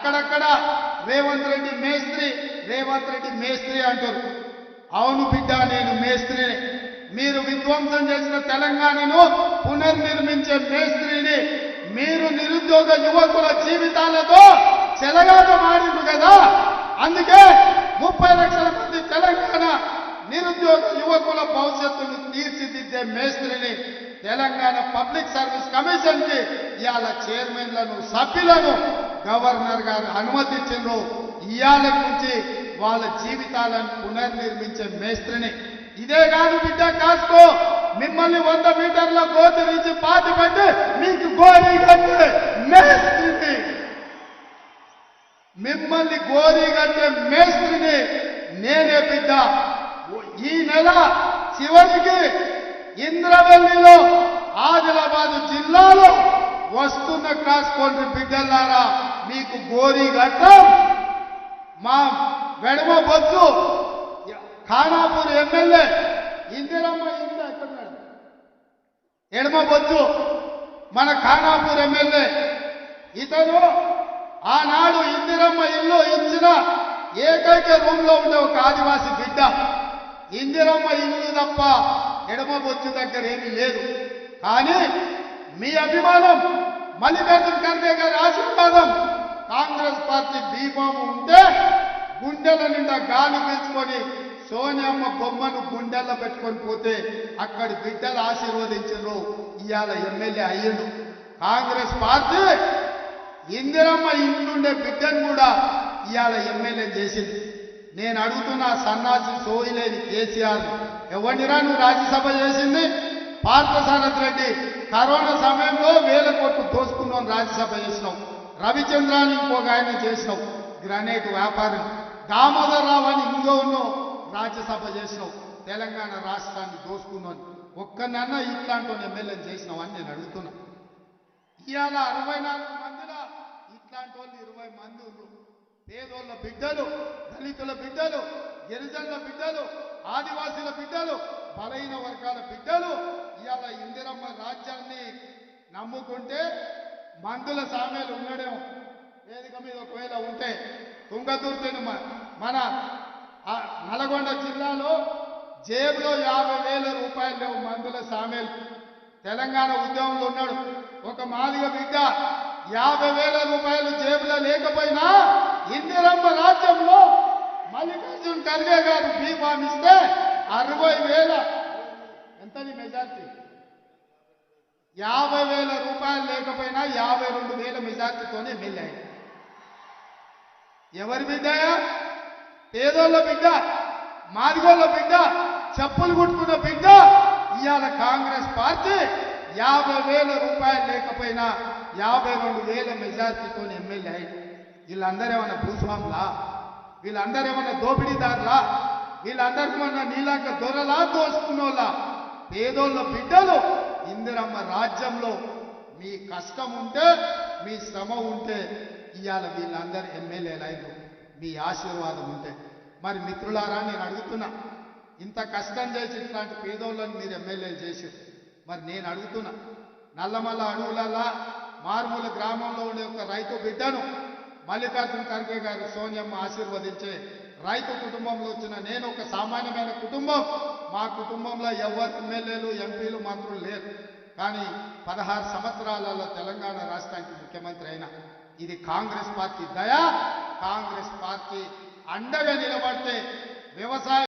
అక్కడక్కడ రేవంత్ రెడ్డి మేస్త్రి అంటారు. అవును బిడ్డ, నేను మేస్త్రిని. మీరు విధ్వంసం చేసిన తెలంగాణను పునర్నిర్మించే మేస్త్రిని. మీరు నిరుద్యోగ యువకుల జీవితాలతో చెలగాటమాడిండ్రు కదా, అందుకే 30 లక్షల మంది తెలంగాణ నిరుద్యోగ యువకుల భవిష్యత్తును తీర్చిదిద్దే మేస్త్రిని. తెలంగాణ పబ్లిక్ సర్వీస్ కమిషన్ కి ఇవాళ చైర్మన్లను సభ్యులను గవర్నర్ గారు అనుమతించారు. ఇవాళ నుంచి వాళ్ళ జీవితాలను పునర్నిర్మించే మేస్త్రిని. ఇదే కాదు బిడ్డ, కాసుకో, మిమ్మల్ని 100 మీటర్ల గోతి నుంచి పాతి పెట్టి మీకు గోరీ కట్టే మేస్త్రిని, మిమ్మల్ని గోరీ కట్టే మేస్త్రిని నేనే బిడ్డ. ఈ నెల చివరికి ఇంద్రవెల్లిలో ఆదిలాబాద్ జిల్లాలో వస్తున్న కాసుకోండి బిడ్డలారా, మీకు గోరీ కట్టం. మా వెడమ బొత్తు ఖానాపూర్ ఎమ్మెల్యే ఇందిరమ్మ ఇల్లు ఎక్కడున్నాడు, ఎడమ బొత్తు మన ఖానాపూర్ ఎమ్మెల్యే. ఇతను ఆనాడు ఇందిరమ్మ ఇల్లు ఇచ్చిన ఏకైక రూమ్ లో ఉండే ఒక ఆదివాసి బిడ్డ. ఇందిరమ్మ ఇల్లు తప్ప ఎడమ బొత్తు దగ్గర ఏమీ లేదు. కానీ మీ అభిమానం, మల్లికార్జున ఖర్గే గారి ఆశీర్వాదం, కాంగ్రెస్ పార్టీ దీపము ఉంటే గుండెల నిండా గాలి పీల్చుకొని సోనియమ్మ బొమ్మను గుండెల్లో పెట్టుకొని పోతే అక్కడి బిడ్డలు ఆశీర్వదించారు. ఇవాళ ఎమ్మెల్యే అయ్యిండు. కాంగ్రెస్ పార్టీ ఇందిరమ్మ ఇంట్లుండే బిడ్డను కూడా ఇవాళ ఎమ్మెల్యే చేసింది. నేను అడుగుతున్నా, సన్నాసి సోయిలేని కేసీఆర్, ఎవరినిరా నువ్వు రాజ్యసభ చేసింది? పార్థసారథి రెడ్డి కరోనా సమయంలో 1000 కోట్లు దోసుకున్నావు, రాజ్యసభ చేసినావు. రవిచంద్రాన్ని ఇంకొక ఆయన చేసినావు, గ్రానైట్ వ్యాపారం. దామోదర్ రావు అని ఇంకో ఉన్నావు, రాజ్యసభ చేసినావు. తెలంగాణ రాష్ట్రాన్ని దోసుకున్నావు. ఒక్కనన్నా ఇట్లాంటి ఎమ్మెల్యే చేసినావు అని నేను అడుగుతున్నా. ఇవాళ 64 మందిలో ఇట్లాంటి వాళ్ళు 20 మంది ఉన్నారు. పేదోళ్ళ బిడ్డలు, దళితుల బిడ్డలు, గిరిజనుల బిడ్డలు, ఆదివాసీల బిడ్డలు, బలహీన వర్గాల బిడ్డలు ఇవాళ ఇందిరమ్మ రాజ్యాన్ని నమ్ముకుంటే మందుల సామేలు ఉండడేమో వేదిక మీద ఒకవేళ ఉంటే. తుంగతుర్తిని మన నల్గొండ జిల్లాలో జేబులో 50,000 రూపాయలు లేవు మందుల సామేలు. తెలంగాణ ఉద్యమంలో ఉన్నాడు ఒక మాదిగ బిడ్డ, 50,000 రూపాయలు జేబులో లేకపోయినా ఇందిరమ్మ రాజ్యంలో మల్లికార్జున ఖర్గే గారు బీఫామ్ ఇస్తే 60,000 ఎంతని మెజార్టీ, 50,000 రూపాయలు లేకపోయినా 52,000 మెజార్టీతోనే ఎమ్మెల్యే. ఎవరి బిడ్డయా? పేదోళ్ళ బిడ్డ, మాదిగోళ్ళ బిడ్డ, చెప్పులు కుట్టుకున్న బిడ్డ. ఇవాళ కాంగ్రెస్ పార్టీ 50,000 రూపాయలు లేకపోయినా 52,000 మెజార్టీతో ఎమ్మెల్యే అయింది. వీళ్ళందరూ ఏమన్నా భూస్వాములా? వీళ్ళందరూ ఏమన్నా దోపిడీదారులా? వీళ్ళందరికీ ఏమన్నా నీలాక దొరలా, దోసుకున్నోళ్ళ? పేదోళ్ళ బిడ్డలు ఇందిరమ్మ రాజ్యంలో మీ కష్టం ఉంటే, మీ శ్రమ ఉంటే ఇవాళ వీళ్ళందరూ ఎమ్మెల్యేలు అయినారు, మీ ఆశీర్వాదం ఉంటే. మరి మిత్రులారా, నేను అడుగుతున్నా, ఇంత కష్టం చేసి ఇట్లాంటి పేదోళ్ళని మీరు ఎమ్మెల్యేలు చేశారు. మరి నేను అడుగుతున్నా, నల్లమల్ల అడవులల్లా మారుమూల గ్రామంలో ఉండే ఒక రైతు బిడ్డను మల్లికార్జున ఖర్గే గారు సోనియమ్మ ఆశీర్వదించే రైతు కుటుంబంలో వచ్చిన నేను ఒక సామాన్యమైన కుటుంబం. మా కుటుంబంలో ఎవరు ఎమ్మెల్యేలు, ఎంపీలు, మంత్రులు లేరు. కానీ 16 సంవత్సరాలలో తెలంగాణ రాష్ట్రానికి ముఖ్యమంత్రి అయినా. ఇది కాంగ్రెస్ పార్టీ దయ. కాంగ్రెస్ పార్టీ అండగా నిలబడితే వ్యవసాయ